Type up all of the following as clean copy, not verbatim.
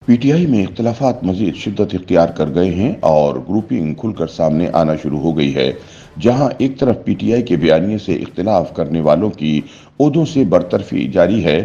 P T I में इख्तिलाफात मजीद शिद्दत इख्तियार कर गए हैं और ग्रुपिंग खुलकर सामने आना शुरू हो गई है। जहां एक तरफ पी टी आई के बयानिए से इख्तिलाफ करने वालों की ओहदों से बरतरफी जारी है,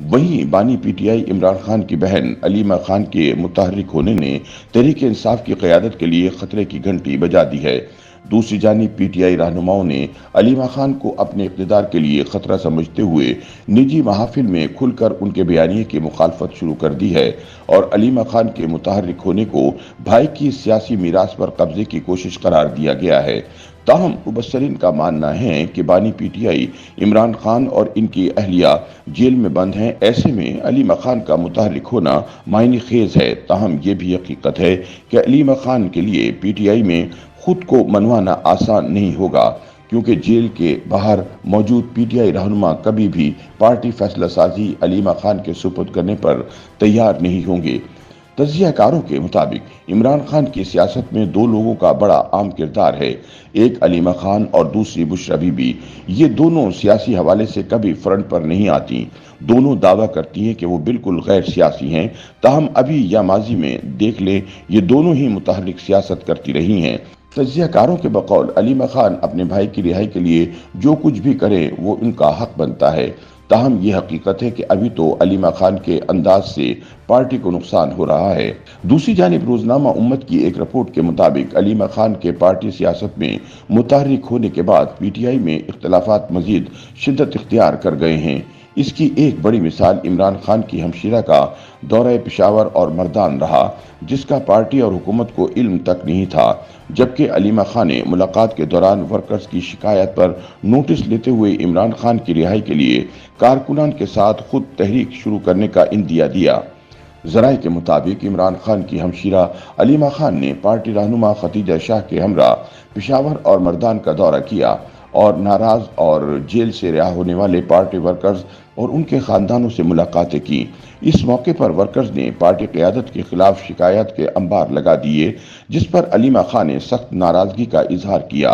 वहीं बानी P T I Imran Khan की बहन अलीमा खान के मुतहर्रिक होने ने तहरीक इंसाफ की क़यादत के लिए खतरे की घंटी बजा दी है। दूसरी जानिब पी टी आई रहनुमाओं ने अलीमा खान को अपने इक़्तिदार के लिए खतरा समझते हुए निजी महाफिल में खुलकर उनके बयानिए की मुखालफत शुरू कर दी है और अलीमा खान के मुतहर्रिक होने को भाई की सियासी मीरास पर कब्जे की कोशिश करार दिया गया है। ताहम मुबस्सरीन का मानना है कि बानी P T I Imran Khan और इनकी अहलिया जेल में बंद हैं। ऐसे में अलीमा खान का मुतहर्रिक होना मायने खेज है। ताहम ये भी हकीकत है कि अलीमा खान के लिए पी टी आई में खुद को मनवाना आसान नहीं होगा, क्योंकि जेल के बाहर मौजूद पी टी आई रहनुमा कभी भी पार्टी फैसला साजी अलीमा खान के सुपुर्द करने पर तैयार नहीं होंगे। तज्जियाकारों के मुताबिक इमरान खान की सियासत में दो लोगों का बड़ा आम किरदार है, एक अलीमा खान और दूसरी बुशरा बीबी। ये दोनों सियासी हवाले से कभी फ्रंट पर नहीं आती। दोनों दावा करती हैं कि वो बिल्कुल गैर सियासी हैं। ताहम अभी या माजी में देख ले, ये दोनों ही मुतहर्रिक सियासत करती रही हैं। तज्जियाकारों के बकौल अलीमा खान अपने भाई की रिहाई के लिए जो कुछ भी करे वो उनका हक बनता है। ताहम ये हकीकत है कि अभी तो अलीमा खान के अंदाज से पार्टी को नुकसान हो रहा है। दूसरी जानिब रोजनामा उम्मत की एक रिपोर्ट के मुताबिक अलीमा खान के पार्टी सियासत में मुतहर्रिक होने के बाद पी टी आई में इख्तिलाफात मजीद शिद्दत इख्तियार कर गए हैं। इसकी एक बड़ी मिसाल इमरान खान की हमशीरा का दौरा पेशावर और मर्दान रहा, जिसका पार्टी और हुकूमत को इल्म तक नहीं था, जबकि अलीमा खान ने मुलाकात के दौरान वर्कर्स की शिकायत पर नोटिस लेते हुए इमरान खान की रिहाई के लिए कारकुनान के साथ खुद तहरीक शुरू करने का इंदिया दिया। जराये के मुताबिक इमरान खान की हमशीरा अलीमा खान ने पार्टी रहनुमा खतीजा शाह के हमरा पेशावर और मर्दान का दौरा किया और नाराज और जेल से रिहा होने वाले पार्टी वर्कर्स और उनके खानदानों से मुलाकातें की। इस मौके पर वर्कर्स ने पार्टी क़यादत के खिलाफ शिकायत के अंबार लगा दिए, जिस पर अलीमा खान ने सख्त नाराजगी का इजहार किया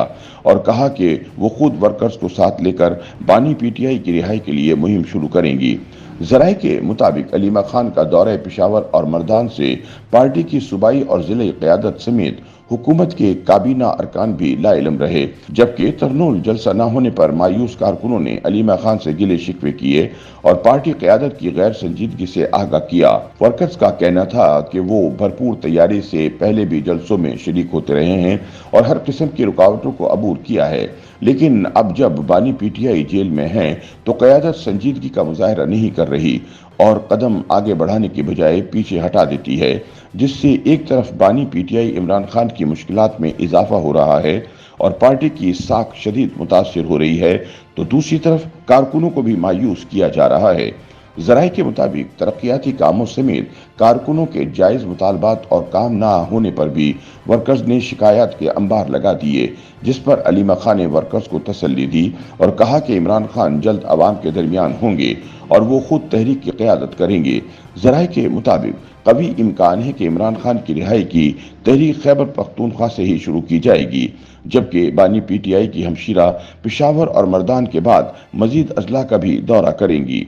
और कहा कि वो खुद वर्कर्स को साथ लेकर बानी पी टी आई की रिहाई के लिए मुहिम शुरू करेंगी। जराये के मुताबिक अलीमा खान का दौरा पेशावर और मर्दान से पार्टी की सूबाई और जिले क़यादत समेत हुकूमत के काबीना अरकान भी लाइलम रहे, जबकि तरनूल जलसा न होने पर मायूस कारकुनों ने अलीमा खान से गिले शिकवे किए और पार्टी क़यादत की गैर संजीदगी से आगाह किया। वर्कर्स का कहना था कि वो भरपूर तैयारी से पहले भी जलसों में शरीक होते रहे हैं और हर किस्म की रुकावटों को अबूर किया है, लेकिन अब जब बानी पी टी आई जेल में है तो क़यादत संजीदगी का मुजाहरा नहीं कर रही और कदम आगे बढ़ाने की बजाय पीछे हटा देती है, जिससे एक तरफ बानी P T I Imran Khan की मुश्किलात में इजाफा हो रहा है और पार्टी की साख शदीद मुतासिर हो रही है, तो दूसरी तरफ कारकुनों को भी मायूस किया जा रहा है। जराये के मुताबिक तरक्याती कामों समेत कारकुनों के जायज मुतालबात और काम ना होने पर भी वर्कर्स ने शिकायत के अंबार लगा दिए, जिस पर अलीमा खान ने वर्कर्स को तसल्ली दी और कहा कि इमरान खान जल्द अवाम के दरमियान होंगे और वो खुद तहरीक की क़यादत करेंगे। जराये के मुताबिक कभी इम्कान है कि इमरान खान की रिहाई की तहरीक खैबर पख्तूनख्वा से ही शुरू की जाएगी, जबकि बानी पी टी आई की हमशीरा पेशावर और मर्दान के बाद मजीद अजला का भी दौरा करेंगी।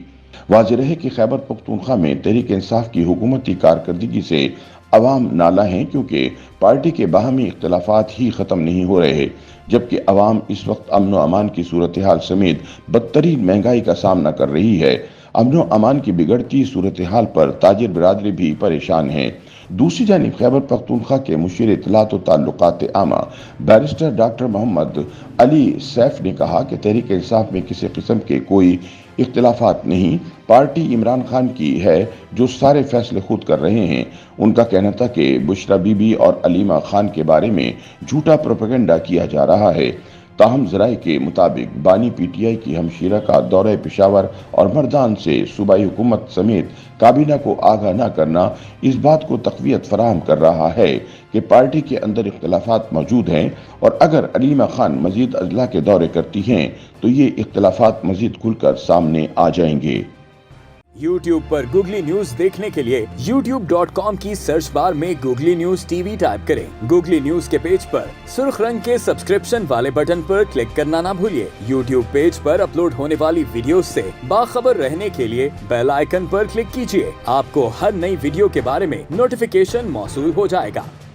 वाज़ेह है कि खैबर पख्तूनख्वा में तहरीक इंसाफ की हुकूमती कारकर्दगी से अवाम नाला हैं, क्योंकि पार्टी के बाहमी इख्तिलाफात ही ख़त्म नहीं हो रहे, जबकि अवाम इस वक्त अमन व अमान की सूरत हाल समेत बदतरीन महंगाई का सामना कर रही है। अमन व अमान की बिगड़ती सूरत हाल पर ताजिर बिरादरी भी परेशान है। दूसरी जानिब खैबर पख्तूनख्वा के मुशीर इत्तलात व ताल्लुकात आमा बैरिस्टर डॉक्टर मोहम्मद अली सैफ ने कहा कि तहरीक इंसाफ में किसी किस्म के कोई इख्तिलाफात नहीं, पार्टी इमरान खान की है जो सारे फैसले खुद कर रहे हैं। उनका कहना था कि बुशरा बीबी और अलीमा खान के बारे में झूठा प्रोपेगेंडा किया जा रहा है। ताहम जराये के मुताबिक बानी पी टी आई की हमशीरा का दौरे पेशावर और मर्दान से सूबाई हुकूमत समेत काबीना को आगाह न करना इस बात को तक़वियत फराहम कर रहा है कि पार्टी के अंदर इख्तिलाफात मौजूद हैं और अगर अलीमा खान मजीद अजला के दौरे करती हैं तो ये इख्तिलाफात मजीद खुलकर सामने आ जाएंगे। YouTube पर गूगली न्यूज देखने के लिए youtube.com की सर्च बार में गूगली न्यूज टीवी टाइप करें। गूगली न्यूज के पेज पर सुर्ख रंग के सब्सक्रिप्शन वाले बटन पर क्लिक करना ना भूलिए। YouTube पेज पर अपलोड होने वाली वीडियोस से बाखबर रहने के लिए बेल आइकन पर क्लिक कीजिए। आपको हर नई वीडियो के बारे में नोटिफिकेशन मौसूल हो जाएगा।